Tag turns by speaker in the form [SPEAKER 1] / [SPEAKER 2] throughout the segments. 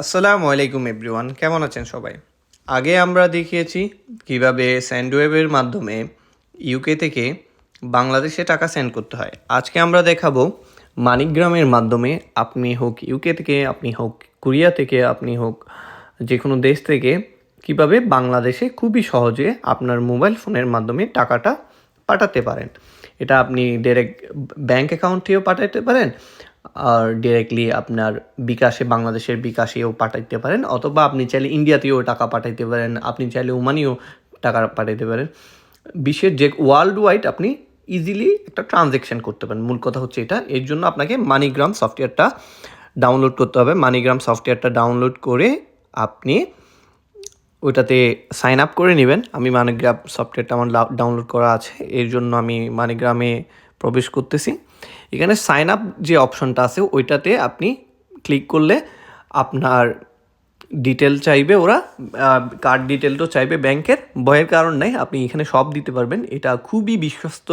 [SPEAKER 1] আসসালামু আলাইকুম এভরিওয়ান, কেমন আছেন সবাই? আগে আমরা দেখিয়েছি কিভাবে স্যান্ডওয়েভের মাধ্যমে ইউকে থেকে বাংলাদেশে টাকা সেন্ড করতে হয়। আজকে আমরা দেখাবো মানিগ্রামের মাধ্যমে আপনি হোক ইউকে থেকে, আপনি হোক কোরিয়া থেকে, আপনি হোক যে কোনো দেশ থেকে কিভাবে বাংলাদেশে খুবই সহজে আপনার মোবাইল ফোনের মাধ্যমে টাকাটা পাঠাতে পারেন। এটা আপনি ডাইরেক্ট ব্যাঙ্ক অ্যাকাউন্টেও পাঠাতে পারেন, আর ডিরেক্টলি আপনার বিকাশে, বাংলাদেশের বিকাশেও পাঠাইতে পারেন, অথবা আপনি চাইলে ইন্ডিয়াতেও টাকা পাঠাইতে পারেন, আপনি চাইলে ওমানিও টাকা পাঠাইতে পারেন। বিশ্বের যে ওয়ার্ল্ড ওয়াইড আপনি ইজিলি একটা ট্রানজ্যাকশন করতে পারেন। মূল কথা হচ্ছে এটা। এর জন্য আপনাকে মানিগ্রাম সফটওয়্যারটা ডাউনলোড করতে হবে। মানিগ্রাম সফটওয়্যারটা ডাউনলোড করে আপনি ওইটাতে সাইন আপ করে নেবেন। আমি মানিগ্রাম সফটওয়্যারটা আমার ডাউনলোড করা আছে, এর জন্য আমি মানিগ্রামে প্রবেশ করতেছি। এখানে সাইন আপ যে অপশনটা আছে ওইটাতে আপনি ক্লিক করলে আপনার ডিটেল চাইবে, ওরা কার্ড ডিটেলটাও চাইবে ব্যাংকের। ভয়ের কারণ নাই, আপনি এখানে সব দিতে পারবেন। এটা খুবই বিশ্বস্ত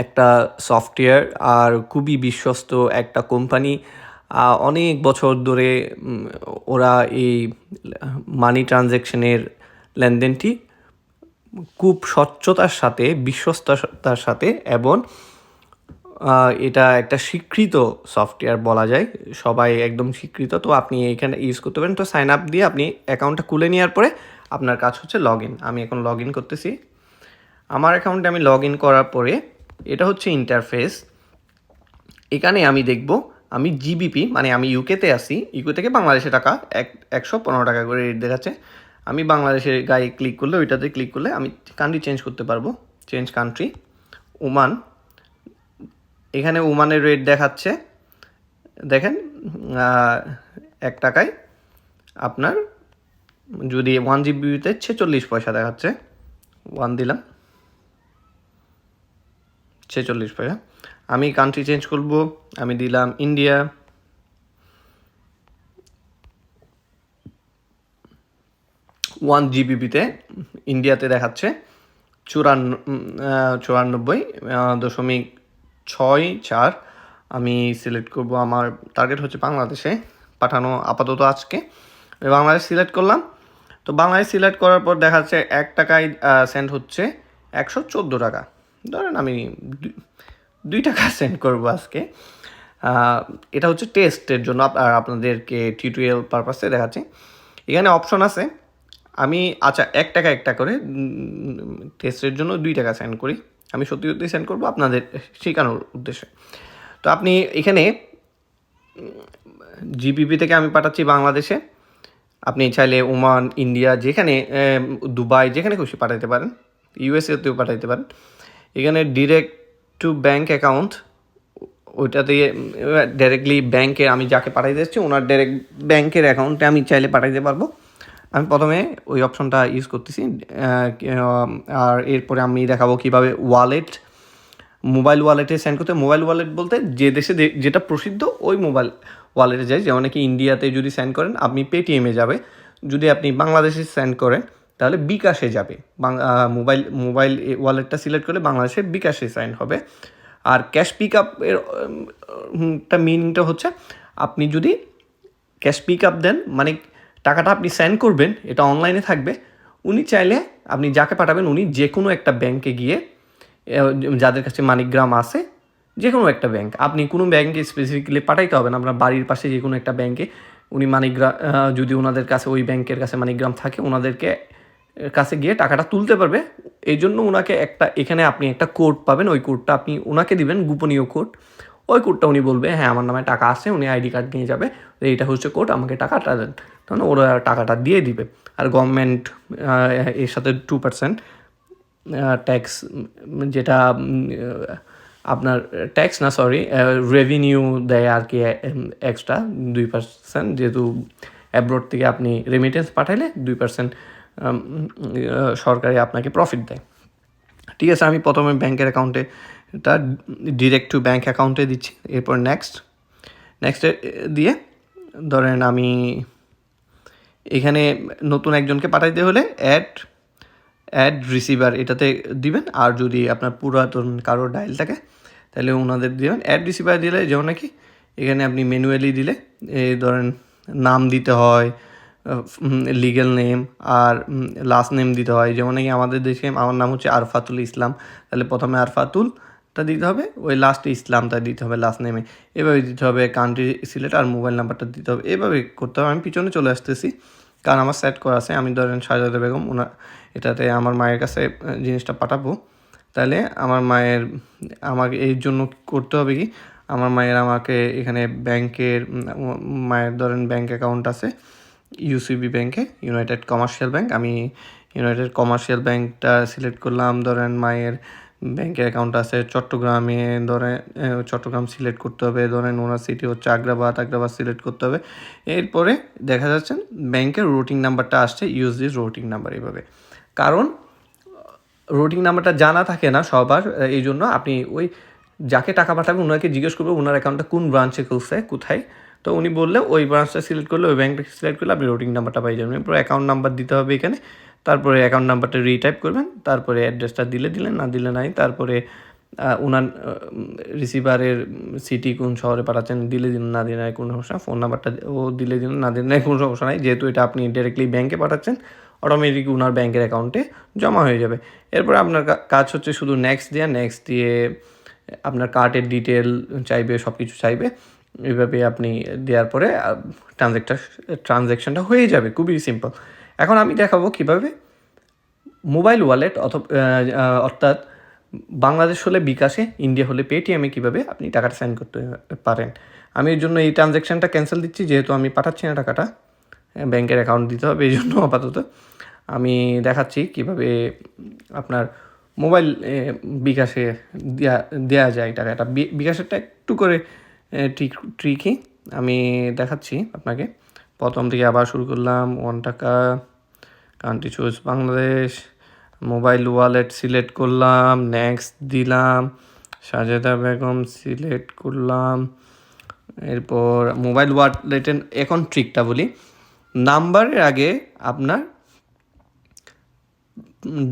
[SPEAKER 1] একটা সফটওয়্যার আর খুবই বিশ্বস্ত একটা কোম্পানি। অনেক বছর ধরে ওরা এই মানি ট্রানজ্যাকশনের লেনদেনটি খুব স্বচ্ছতার সাথে, বিশ্বস্ততার সাথে, এবং এটা একটা স্বীকৃত সফটওয়্যার বলা যায়, সবাই একদম স্বীকৃত। তো আপনি এখানে ইউজ করতে পারেন। তো সাইন আপ দিয়ে আপনি অ্যাকাউন্টটা খুলে নেওয়ার পরে আপনার কাজ হচ্ছে লগ ইন। আমি এখন লগ ইন করতেছি। আমার অ্যাকাউন্টে আমি লগ ইন করার পরে এটা হচ্ছে ইন্টারফেস। এখানে আমি দেখব আমি জিবিপি, মানে আমি ইউকেতে আসি, ইউকে থেকে বাংলাদেশে টাকা 115 টাকা করে রেট দেখাচ্ছে। আমি বাংলাদেশের গায়ে ক্লিক করলে, ওইটাতে ক্লিক করলে আমি কান্ট্রি চেঞ্জ করতে পারবো। Change country, Oman. এখানে ওমানের রেট দেখাচ্ছে, দেখেন 1 টাকায় আপনার যদি 1 জিবিতে 46 পয়সা দেখাচ্ছে। 1 দিলাম, 46 পয়সা। আমি কান্ট্রি চেঞ্জ করব, আমি দিলাম ইন্ডিয়া। ওয়ান জিবিতে ইন্ডিয়াতে দেখাচ্ছে 94.64। আমি সিলেক্ট করব, আমার টার্গেট হচ্ছে বাংলাদেশে পাঠানো আপাতত আজকে। আমি বাংলাদেশ সিলেক্ট করলাম। তো বাংলাদেশ সিলেক্ট করার পর দেখাচ্ছে 1 টাকায় সেন্ড হচ্ছে 114 টাকা। ধরেন আমি 2 টাকা সেন্ড করব আজকে। এটা হচ্ছে টেস্টের জন্য, আর আপনাদেরকে টিউটোরিয়াল পারপাসে দেখাচ্ছি। এখানে অপশন আছে, আমি আচ্ছা 1 টাকা একটা করে টেস্টের জন্য 2 টাকা সেন্ড করি। আমি সত্যি সত্যি সেন্ড করবো আপনাদের শেখানোর উদ্দেশ্যে। তো আপনি এখানে জিবিপি থেকে আমি পাঠাচ্ছি বাংলাদেশে। আপনি চাইলে ওমান, ইন্ডিয়া, যেখানে দুবাই, যেখানে খুশি পাঠাতে পারেন, ইউএসএতেও পাঠাতে পারেন। এখানে ডিরেক্ট টু ব্যাঙ্ক অ্যাকাউন্ট, ওইটা দিয়ে ডাইরেক্টলি ব্যাংকে আমি যাকে পাঠাইতে যাচ্ছি ওনার ডাইরেক্ট ব্যাংকের অ্যাকাউন্টে আমি চাইলে পাঠাইতে পারবো। আমি প্রথমে ওই অপশনটা ইউজ করতেছি, আর এরপরে আমি দেখাবো কীভাবে মোবাইল ওয়ালেটে সেন্ড করতে। মোবাইল ওয়ালেট বলতে যে দেশে যেটা প্রসিদ্ধ ওই মোবাইল ওয়ালেটে যায়। যেমন কি ইন্ডিয়াতে যদি সেন্ড করেন আপনি পেটিএমে যাবে, যদি আপনি বাংলাদেশে সেন্ড করেন তাহলে বিকাশে যাবে। মোবাইল ওয়ালেটটা সিলেক্ট করলে বাংলাদেশে বিকাশে সেন্ড হবে। আর ক্যাশ পিক আপের মিনিংটা হচ্ছে, আপনি যদি ক্যাশ পিক আপ দেন মানে টাকাটা আপনি সেন্ড করবেন, এটা অনলাইনে থাকবে। উনি চাইলে, আপনি যাকে পাঠাবেন উনি যে কোনো একটা ব্যাংকে গিয়ে, যাদের কাছে মানিগ্রাম আছে, যে কোনো একটা ব্যাংক, আপনি কোনো ব্যাংকে স্পেসিফিক্যালি পাঠাইতে হবে না, আপনার বাড়ির পাশে যে কোনো একটা ব্যাংকে উনি মানিগ্রাম, যদি ওনাদের কাছে ওই ব্যাংকের কাছে মানিগ্রাম থাকে, ওনাদেরকে কাছে গিয়ে টাকাটা তুলতে পারবে। এই জন্য ওনাকে এখানে আপনি একটা কোড পাবেন, ওই কোডটা আপনি ওনাকে দিবেন, গোপনীয় কোড। ওই কোডটা উনি বলবে হ্যাঁ আমার নামে টাকা আছে, উনি আইডি কার্ড নিয়ে যাবে, এইটা হচ্ছে কোড, আমাকে টাকাটা দেন, তখন ওরা টাকাটা দিয়ে দিবে। আর গভর্নমেন্ট এর সাথে 2% ট্যাক্স, যেটা আপনার ট্যাক্স না, সরি, রেভিনিউ দেয় আর কি, এক্সট্রা 2%, যেহেতু অ্যাব্রোড থেকে আপনি রেমিটেন্স পাঠাইলে 2% সরকারি আপনাকে প্রফিট দেয়। ঠিক আছে, আমি প্রথমে ব্যাংকের অ্যাকাউন্টে, এটা ডিরেক্ট টু ব্যাঙ্ক অ্যাকাউন্টে দিচ্ছি। এরপর নেক্সটে দিয়ে ধরেন আমি এখানে নতুন একজনকে পাঠাইতে হলে অ্যাড রিসিভার এটাতে দিবেন। আর যদি আপনার পুরাতন কারোর ডায়াল থাকে তাহলে ওনাদের দিবেন। অ্যাড রিসিভার দিলে যেমন নাকি এখানে আপনি ম্যানুয়ালি দিলে, এই ধরেন নাম দিতে হয়, লিগ্যাল নেম, আর লাস্ট নেম দিতে হয়। যেমন নাকি আমাদের দেশে আমার নাম হচ্ছে আরফাতুল ইসলাম, তাহলে প্রথমে আরফাতুলটা দিতে হবে, ওই লাস্টে ইসলামটা দিতে হবে লাস্ট নেমে। এভাবে দিতে হবে, কান্ট্রি সিলেক্ট আর মোবাইল নাম্বারটা দিতে হবে, এভাবে করতে হবে। আমি পিছনে চলে আসতেছি, কারণ আমার সেট করা আছে। আমি ধরেন সাজাদা বেগম, ওনার এটাতে আমার মায়ের কাছে জিনিসটা পাঠাবো। তাহলে আমার মায়ের আমাকে এই জন্য করতে হবে কি, আমার মায়ের আমাকে এখানে ব্যাংকের মায়ের ধরেন ব্যাংক অ্যাকাউন্ট আছে ইউসিবি ব্যাংকে, ইউনাইটেড কমার্শিয়াল ব্যাংক। আমি ইউনাইটেড কমার্শিয়াল ব্যাংকটা সিলেক্ট করলাম। ধরেন মায়ের ব্যাংকের অ্যাকাউন্ট আছে চট্টগ্রামে, ধরেন চট্টগ্রাম সিলেক্ট করতে হবে। ধরেন ওনার সিটি হচ্ছে আগ্রাবাদ, আগ্রাবাদ সিলেক্ট করতে হবে। এরপরে দেখা যাচ্ছে ব্যাংকের রুটিং নাম্বারটা আসছে, ইউজ দিস রুটিং নাম্বার, এইভাবে। কারণ রুটিং নাম্বারটা জানা থাকে না সবার, এই জন্য আপনি ওই যাকে টাকা পাঠাবেন ওনাকে জিজ্ঞেস করবে ওনার অ্যাকাউন্টটা কোন ব্রাঞ্চে খুলছে, কোথায়। তো উনি বললে ওই ব্রাঞ্চটা সিলেক্ট করলে, ওই ব্যাংকটা সিলেক্ট করলে আপনি রুটিং নাম্বারটা পাই যাবেন। এরপর অ্যাকাউন্ট নাম্বার দিতে হবে এখানে, তারপরে অ্যাকাউন্ট নাম্বারটা রিটাইপ করবেন, তারপরে অ্যাড্রেসটা দিলেন, না দিলে নাই। তারপরে ওনার রিসিভারের সিটি কোন শহরে পাঠাচ্ছেন দিলেন, না দিলে নাই কোনো সমস্যা। ফোন নাম্বারটা ও দিলেন, না দিলে নাই কোনো সমস্যা নাই, যেহেতু এটা আপনি ডাইরেক্টলি ব্যাংকে পাঠাচ্ছেন, অটোমেটিক ওনার ব্যাংকের অ্যাকাউন্টে জমা হয়ে যাবে। এরপর আপনার কাজ হচ্ছে শুধু নেক্সট দিয়ে আপনার কার্ডের ডিটেল চাইবে, সব কিছু চাইবে। এইভাবে আপনি দেওয়ার পরে ট্রানজ্যাকশানটা হয়ে যাবে, খুবই সিম্পল। এখন আমি দেখাবো কীভাবে মোবাইল ওয়ালেট অর্থাৎ বাংলাদেশ হলে বিকাশে, ইন্ডিয়া হলে পেটিএমে কীভাবে আপনি টাকাটা সেন্ড করতে পারেন। আমি এর জন্য এই ট্রানজ্যাকশানটা ক্যান্সেল দিচ্ছি, যেহেতু আমি পাঠাচ্ছি না টাকাটা, ব্যাংকের অ্যাকাউন্ট দিতে হবে, এই জন্য আপাতত আমি দেখাচ্ছি কিভাবে আপনার মোবাইল বিকাশে দেওয়া যায় টাকাটা। বিকাশেরটা একটু করে ট্রিকি আমি দেখাচ্ছি আপনাকে। প্রথম থেকে আবার শুরু করলাম, 1 টাকা, country choose Bangladesh, mobile wallet select করলাম, নেক্সট দিলাম, সাজেদা বেগম সিলেক্ট করলাম। এরপর মোবাইল ওয়ালেটের এখন ট্রিকটা বলি, নাম্বারের আগে আপনার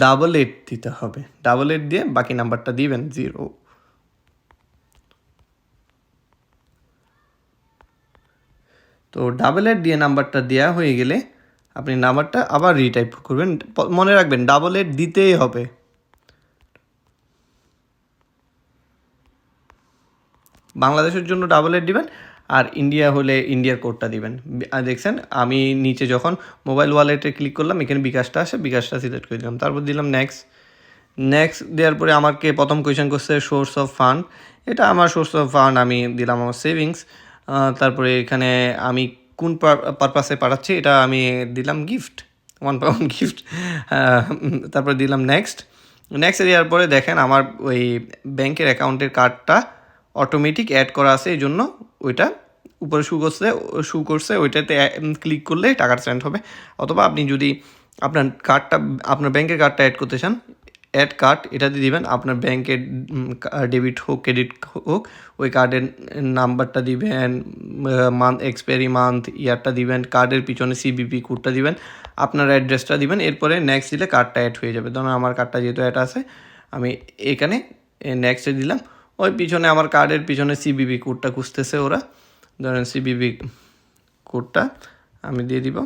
[SPEAKER 1] 888 দিতে হবে, 888 দিয়ে বাকি নাম্বারটা দিবেন 0। তো 888 দিয়ে নাম্বারটা দেওয়া হয়ে গেলে আপনি নাম্বারটা আবার রিটাইপ করবেন। মনে রাখবেন 888 দিতেই হবে। বাংলাদেশের জন্য 888 দিবেন, আর ইন্ডিয়া হলে ইন্ডিয়ার কোডটা দিবেন। দেখছেন আমি নিচে যখন মোবাইল ওয়ালেটে ক্লিক করলাম, এখানে বিকাশটা আসে, বিকাশটা সিলেক্ট করে দিলাম, তারপর দিলাম নেক্সট দেওয়ার পরে আমাকে প্রথম কোয়েশ্চেন করছে সোর্স অফ ফান্ড। এটা আমার সোর্স অফ ফান্ড, আমি দিলাম আমার সেভিংস। তারপরে এখানে আমি কোন পারপাসে পাঠাচ্ছি, এটা আমি দিলাম গিফট, 1 পাউন্ড গিফট। তারপরে দিলাম নেক্সট দেওয়ার পরে দেখেন আমার ওই ব্যাংকের অ্যাকাউন্টের কার্ডটা অটোমেটিক অ্যাড করা আছে, এই জন্য ওইটা উপরে শু করছে ওইটাতে ক্লিক করলে টাকাটা সেন্ড হবে। অথবা আপনি যদি আপনার ব্যাংকের কার্ডটা অ্যাড করতে চান, অ্যাড কার্ড এটা দিয়ে দিবেন। আপনার ব্যাংকের ডেবিট হোক ক্রেডিট হোক, ওই কার্ডের নাম্বারটা দিবেন, এক্সপায়ারি মান্থ, ইয়ারটা দিবেন, কার্ডের পিছনে সিবিপি কোডটা দিবেন, আপনার অ্যাড্রেসটা দিবেন। এরপরে নেক্সট দিলে কার্ডটা অ্যাড হয়ে যাবে। ধরুন আমার কার্ডটা যেহেতু অ্যাড আছে, আমি এখানে নেক্সটে দিলাম। ওই পিছনে আমার কার্ডের পিছনে সিবিবি কোডটা খুঁজতেছে ওরা, ধরেন সিবিবি কোডটা আমি দিয়ে দিব।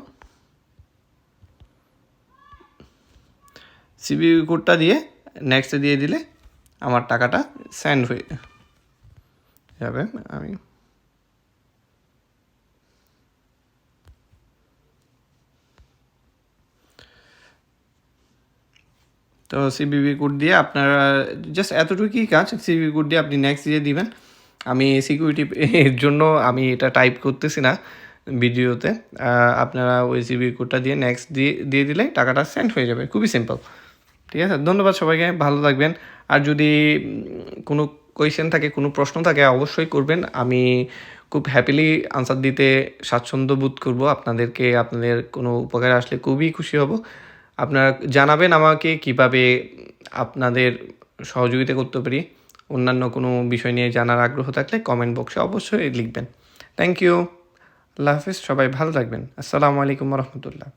[SPEAKER 1] সিবিবি কোডটা দিয়ে নেক্সটে দিয়ে দিলে আমার টাকাটা সেন্ড হয়ে যাবে। আমি তো সিবিবি কোড দিয়ে আপনারা জাস্ট এতটুকুই কাজ, সিবিবি কোড দিয়ে আপনি নেক্সট দিয়ে দিবেন। আমি সিকিউরিটি এর জন্য আমি এটা টাইপ করতেছি না ভিডিওতে, আপনারা ওই সিবিবি কোডটা দিয়ে নেক্সট দিয়ে দিলে টাকাটা সেন্ড হয়ে যাবে, খুবই সিম্পল। ঠিক আছে, ধন্যবাদ সবাইকে, ভালো থাকবেন। আর যদি কোনো কোয়েশ্চেন থাকে, কোনো প্রশ্ন থাকে, অবশ্যই করবেন। আমি খুব হ্যাপিলি আনসার দিতে স্বাচ্ছন্দ্য বোধ করবো আপনাদেরকে। আপনাদের কোনো উপকারে আসলে খুবই খুশি হব। আপনারা জানাবেন আমাকে কিভাবে আপনাদের সহযোগিতা করতে পারি। অন্যান্য কোনো বিষয় নিয়ে জানার আগ্রহ থাকলে কমেন্ট বক্সে অবশ্যই লিখবেন। থ্যাংক ইউ, আল্লাহ হাফিজ, সবাই ভালো থাকবেন। আসসালামু আলাইকুম রহমতুল্লাহ।